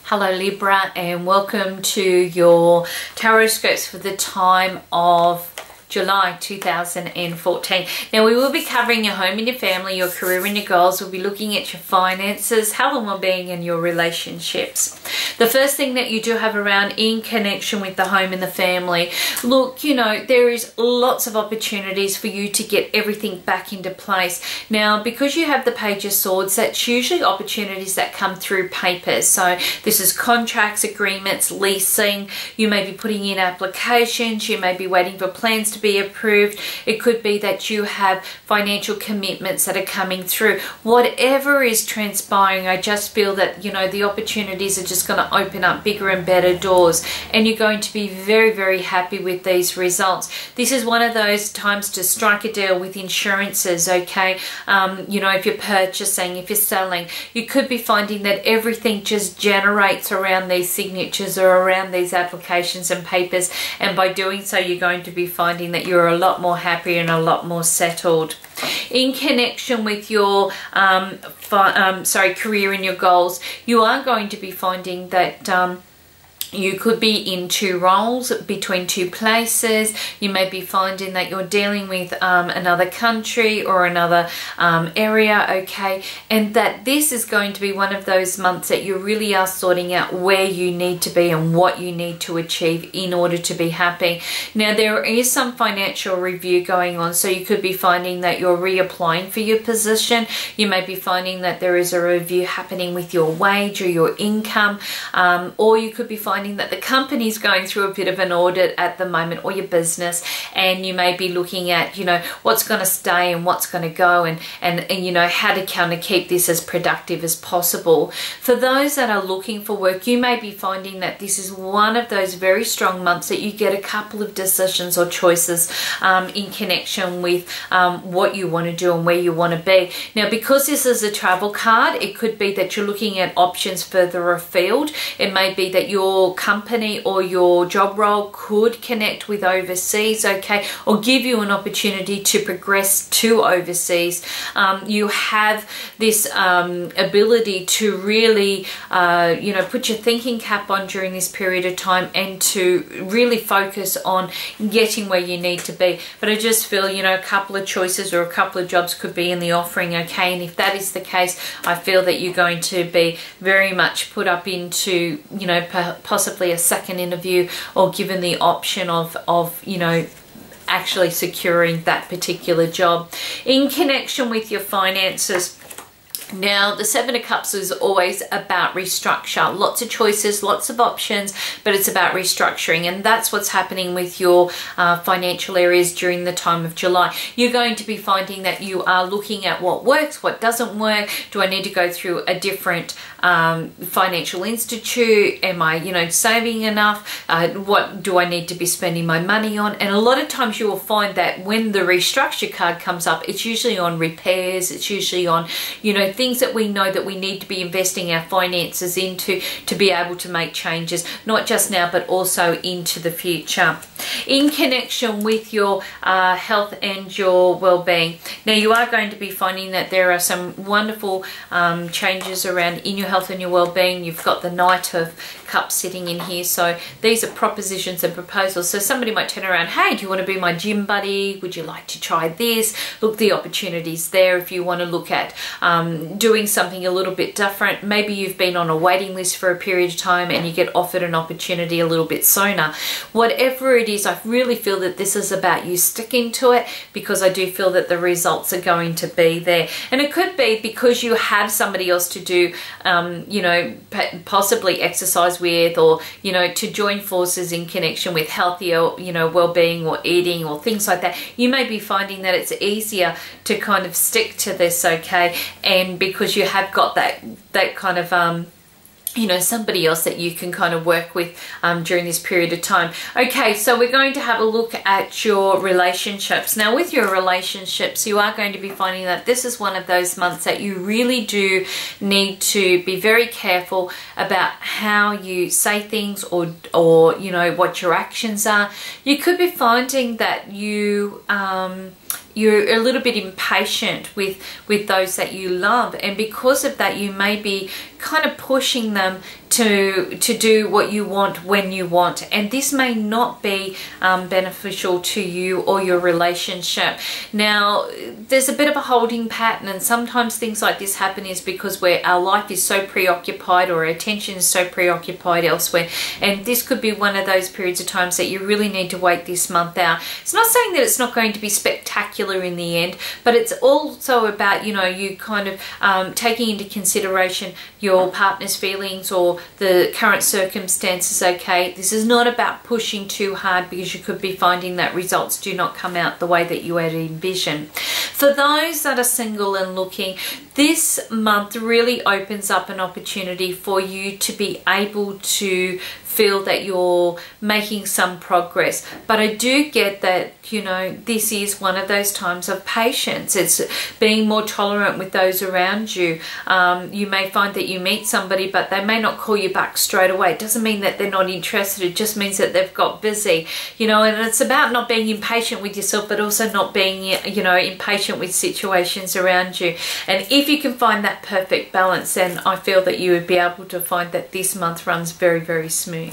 Hello Libra, and welcome to your Tarotscopes for the time of July 2014. Now we will be covering your home and your family, your career and your goals. We'll be looking at your finances, health and well-being, and your relationships. The first thing that you do have around in connection with the home and the family, look, you know, there is lots of opportunities for you to get everything back into place. Now, because you have the Page of Swords, that's usually opportunities that come through papers. So this is contracts, agreements, leasing. You may be putting in applications. You may be waiting for plans to be approved. It could be that you have financial commitments that are coming through. Whatever is transpiring, I just feel that, you know, the opportunities are just going to open up bigger and better doors, and you're going to be very, very happy with these results. This is one of those times to strike a deal with insurances, okay? You know, if you're purchasing, if you're selling, you could be finding that everything just generates around these signatures or around these applications and papers, and by doing so you're going to be finding that you're a lot more happy and a lot more settled. In connection with your career and your goals, you are going to be finding that you could be in two roles between two places. You may be finding that you're dealing with another country or another area, okay? And that this is going to be one of those months that you really are sorting out where you need to be and what you need to achieve in order to be happy. Now, there is some financial review going on, so you could be finding that you're reapplying for your position. You may be finding that there is a review happening with your wage or your income, or you could be finding that the company's going through a bit of an audit at the moment, or your business, and you may be looking at, you know, what's going to stay and what's going to go, and you know, how to kind of keep this as productive as possible. For those that are looking for work, you may be finding that this is one of those very strong months that you get a couple of decisions or choices in connection with what you want to do and where you want to be. Now, because this is a travel card, it could be that you're looking at options further afield. It may be that your company or your job role could connect with overseas, okay, or give you an opportunity to progress to overseas. You have this ability to really you know, put your thinking cap on during this period of time and to really focus on getting where you need to be. But I just feel, you know, a couple of choices or a couple of jobs could be in the offering, okay? And if that is the case, I feel that you're going to be very much put up into, you know, possibly a second interview, or given the option of you know, actually securing that particular job. In connection with your finances, now, the Seven of Cups is always about restructure. Lots of choices, lots of options, but it's about restructuring, and that's what's happening with your financial areas during the time of July. You're going to be finding that you are looking at what works, what doesn't work. Do I need to go through a different financial institute? Am I, you know, saving enough? What do I need to be spending my money on? And a lot of times you will find that when the restructure card comes up, it's usually on repairs. It's usually on, you know, things that we know that we need to be investing our finances into to be able to make changes, not just now but also into the future. In connection with your health and your well-being, now you are going to be finding that there are some wonderful changes around in your health and your well-being. You've got the Knight of Cups sitting in here, so these are propositions and proposals. So somebody might turn around, hey, do you want to be my gym buddy? Would you like to try this? Look, the opportunities there if you want to look at doing something a little bit different. Maybe you've been on a waiting list for a period of time and you get offered an opportunity a little bit sooner. Whatever it is, I really feel that this is about you sticking to it, because I do feel that the results are going to be there. And it could be because you have somebody else to do, you know, possibly exercise with, or, you know, to join forces in connection with healthier, you know, well-being or eating or things like that. You may be finding that it's easier to kind of stick to this, okay? And because you have got that kind of you know, somebody else that you can kind of work with during this period of time. Okay, so we're going to have a look at your relationships. Now, with your relationships, you are going to be finding that this is one of those months that you really do need to be very careful about how you say things, or you know, what your actions are. You could be finding that you you're a little bit impatient with those that you love, and because of that you may be kind of pushing them to do what you want when you want, and this may not be beneficial to you or your relationship. Now, there's a bit of a holding pattern, and sometimes things like this happen is because our life is so preoccupied, or our attention is so preoccupied elsewhere, and this could be one of those periods of times that you really need to wait this month out. It's not saying that it's not going to be spectacular in the end, but it's also about, you know, you kind of taking into consideration your partner's feelings or the current circumstances. Okay, this is not about pushing too hard, because you could be finding that results do not come out the way that you had envisioned. For those that are single and looking, this month really opens up an opportunity for you to be able to feel that you're making some progress. But I do get that, you know, this is one of those times of patience. It's being more tolerant with those around you. You may find that you meet somebody, but they may not call you back straight away. It doesn't mean that they're not interested. It just means that they've got busy, you know. And it's about not being impatient with yourself, but also not being, you know, impatient with situations around you. And if you can find that perfect balance, then I feel that you would be able to find that this month runs very, very smooth.